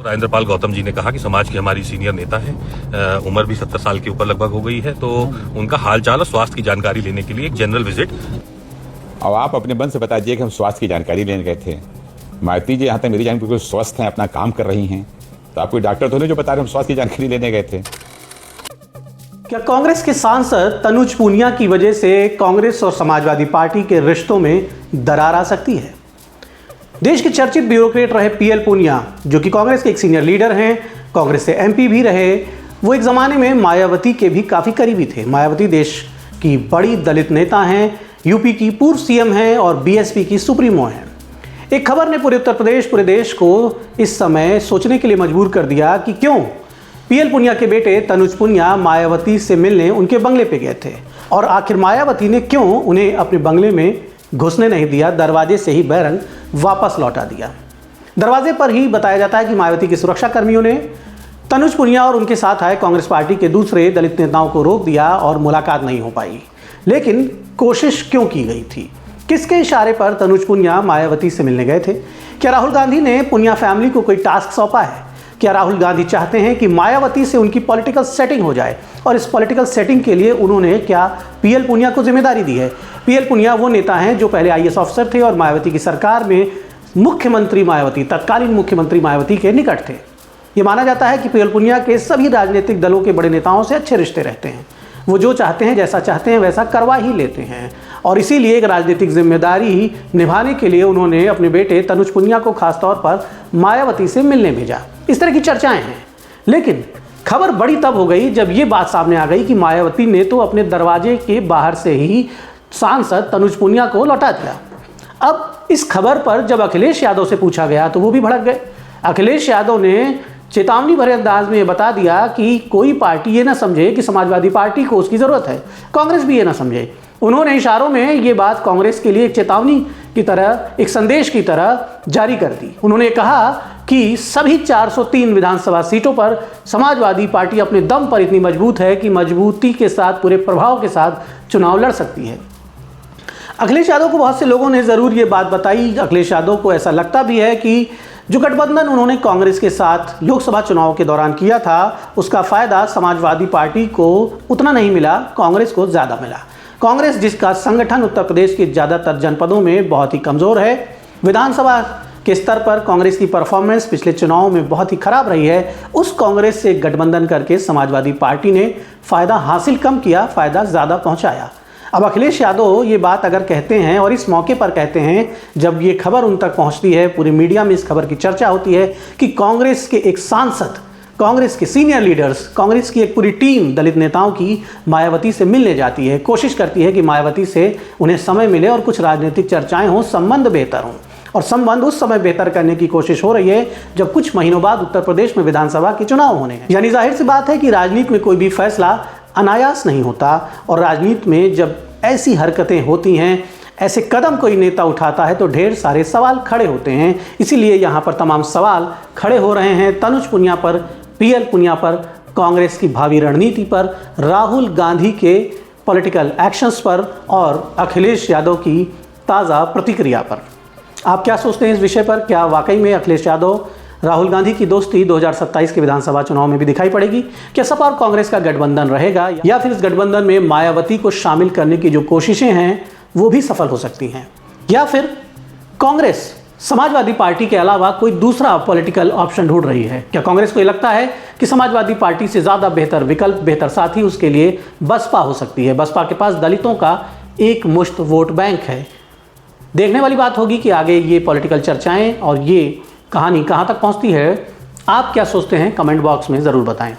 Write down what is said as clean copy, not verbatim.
राजेंद्रपाल गौतम जी ने कहा कि समाज के हमारी सीनियर नेता हैं, उम्र भी 70 साल के ऊपर लगभग हो गई है, तो उनका हालचाल और स्वास्थ्य की जानकारी लेने के लिए एक जनरल विजिट। अब आप अपने मन से बता दीजिए कि हम स्वास्थ्य की जानकारी लेने गए थे। मायावती जी यहाँ तक मेरी जानकारी बिल्कुल स्वस्थ हैं, अपना काम कर रही हैं, तो आप कोई डॉक्टर तो नहीं जो बता रहे हम स्वास्थ्य की जानकारी लेने गए थे। क्या कांग्रेस के सांसद तनुज पूनिया की वजह से कांग्रेस और समाजवादी पार्टी के रिश्तों में दरार आ सकती है? देश के चर्चित ब्यूरोक्रेट रहे पीएल पूनिया, जो कि कांग्रेस के एक सीनियर लीडर हैं, कांग्रेस से एमपी भी रहे, वो एक ज़माने में मायावती के भी काफ़ी करीबी थे। मायावती देश की बड़ी दलित नेता हैं, यूपी की पूर्व सीएम हैं और बीएसपी की सुप्रीमो हैं। एक खबर ने पूरे उत्तर प्रदेश, पूरे देश को इस समय सोचने के लिए मजबूर कर दिया कि क्यों पीएल पूनिया के बेटे तनुज पूनिया मायावती से मिलने उनके बंगले पे गए थे और आखिर मायावती ने क्यों उन्हें अपने बंगले में घुसने नहीं दिया, दरवाजे से ही बैरंग वापस लौटा दिया। दरवाजे पर ही बताया जाता है कि मायावती के सुरक्षा कर्मियों ने तनुज पूनिया और उनके साथ आए कांग्रेस पार्टी के दूसरे दलित नेताओं को रोक दिया और मुलाकात नहीं हो पाई। लेकिन कोशिश क्यों की गई थी? किसके इशारे पर तनुज पूनिया मायावती से मिलने गए थे? क्या राहुल गांधी ने पूनिया फैमिली को कोई टास्क सौंपा है? क्या राहुल गांधी चाहते हैं कि मायावती से उनकी पॉलिटिकल सेटिंग हो जाए और इस पॉलिटिकल सेटिंग के लिए उन्होंने क्या पीएल पूनिया को जिम्मेदारी दी है? पीएल पूनिया वो नेता हैं जो पहले आईएएस ऑफिसर थे और मायावती की सरकार में मुख्यमंत्री मायावती, तत्कालीन मुख्यमंत्री मायावती के निकट थे। ये माना जाता है कि पीएल पूनिया के सभी राजनीतिक दलों के बड़े नेताओं से अच्छे रिश्ते रहते हैं। वो जो चाहते हैं, जैसा चाहते हैं वैसा करवा ही लेते हैं और इसीलिए एक राजनीतिक जिम्मेदारी निभाने के लिए उन्होंने अपने बेटे तनुज पूनिया को खासतौर पर मायावती से मिलने भेजा। इस तरह की चर्चाएं हैं, लेकिन खबर बड़ी तब हो गई जब ये बात सामने आ गई कि मायावती ने तो अपने दरवाजे के बाहर से ही सांसद तनुज पूनिया को लौटा दिया। अब इस खबर पर जब अखिलेश यादव से पूछा गया तो वो भी भड़क गए। अखिलेश यादव ने चेतावनी भरे अंदाज में ये बता दिया कि कोई पार्टी ये ना समझे कि समाजवादी पार्टी को उसकी ज़रूरत है, कांग्रेस भी ये ना समझे। उन्होंने इशारों में ये बात कांग्रेस के लिए एक चेतावनी की तरह, एक संदेश की तरह जारी कर दी। उन्होंने कहा कि सभी 403 विधानसभा सीटों पर समाजवादी पार्टी अपने दम पर इतनी मजबूत है कि मजबूती के साथ, पूरे प्रभाव के साथ चुनाव लड़ सकती है। अखिलेश यादव को बहुत से लोगों ने ज़रूर ये बात बताई। अखिलेश यादव को ऐसा लगता भी है कि जो गठबंधन उन्होंने कांग्रेस के साथ लोकसभा चुनाव के दौरान किया था, उसका फ़ायदा समाजवादी पार्टी को उतना नहीं मिला, कांग्रेस को ज़्यादा मिला। कांग्रेस, जिसका संगठन उत्तर प्रदेश के ज़्यादातर जनपदों में बहुत ही कमज़ोर है, विधानसभा के स्तर पर कांग्रेस की परफॉर्मेंस पिछले चुनाव में बहुत ही खराब रही है, उस कांग्रेस से गठबंधन करके समाजवादी पार्टी ने फ़ायदा हासिल कम किया, फ़ायदा ज़्यादा पहुँचाया। अब अखिलेश यादव ये बात अगर कहते हैं और इस मौके पर कहते हैं, जब ये खबर उन तक पहुंचती है, पूरी मीडिया में इस खबर की चर्चा होती है कि कांग्रेस के एक सांसद, कांग्रेस के सीनियर लीडर्स, कांग्रेस की एक पूरी टीम दलित नेताओं की मायावती से मिलने जाती है, कोशिश करती है कि मायावती से उन्हें समय मिले और कुछ राजनीतिक चर्चाएं हों, संबंध बेहतर हों। और संबंध उस समय बेहतर करने की कोशिश हो रही है जब कुछ महीनों बाद उत्तर प्रदेश में विधानसभा के चुनाव होने हैं। यानी जाहिर सी बात है कि राजनीति में कोई भी फैसला अनायास नहीं होता और राजनीति में जब ऐसी हरकतें होती हैं, ऐसे कदम कोई नेता उठाता है तो ढेर सारे सवाल खड़े होते हैं। इसीलिए यहाँ पर तमाम सवाल खड़े हो रहे हैं तनुज पूनिया पर, पीएल पूनिया पर, कांग्रेस की भावी रणनीति पर, राहुल गांधी के पॉलिटिकल एक्शंस पर और अखिलेश यादव की ताज़ा प्रतिक्रिया पर। आप क्या सोचते हैं इस विषय पर? क्या वाकई में अखिलेश यादव राहुल गांधी की दोस्ती 2027 के विधानसभा चुनाव में भी दिखाई पड़ेगी? क्या सपा और कांग्रेस का गठबंधन रहेगा या फिर इस गठबंधन में मायावती को शामिल करने की जो कोशिशें हैं वो भी सफल हो सकती हैं? या फिर कांग्रेस समाजवादी पार्टी के अलावा कोई दूसरा पॉलिटिकल ऑप्शन ढूंढ रही है? क्या कांग्रेस को लगता है कि समाजवादी पार्टी से ज़्यादा बेहतर विकल्प, बेहतर साथी उसके लिए बसपा हो सकती है? बसपा के पास दलितों का एक मुश्त वोट बैंक है। देखने वाली बात होगी कि आगे ये पॉलिटिकल चर्चाएं और ये कहानी कहाँ तक पहुँचती है। आप क्या सोचते हैं? कमेंट बॉक्स में ज़रूर बताएं।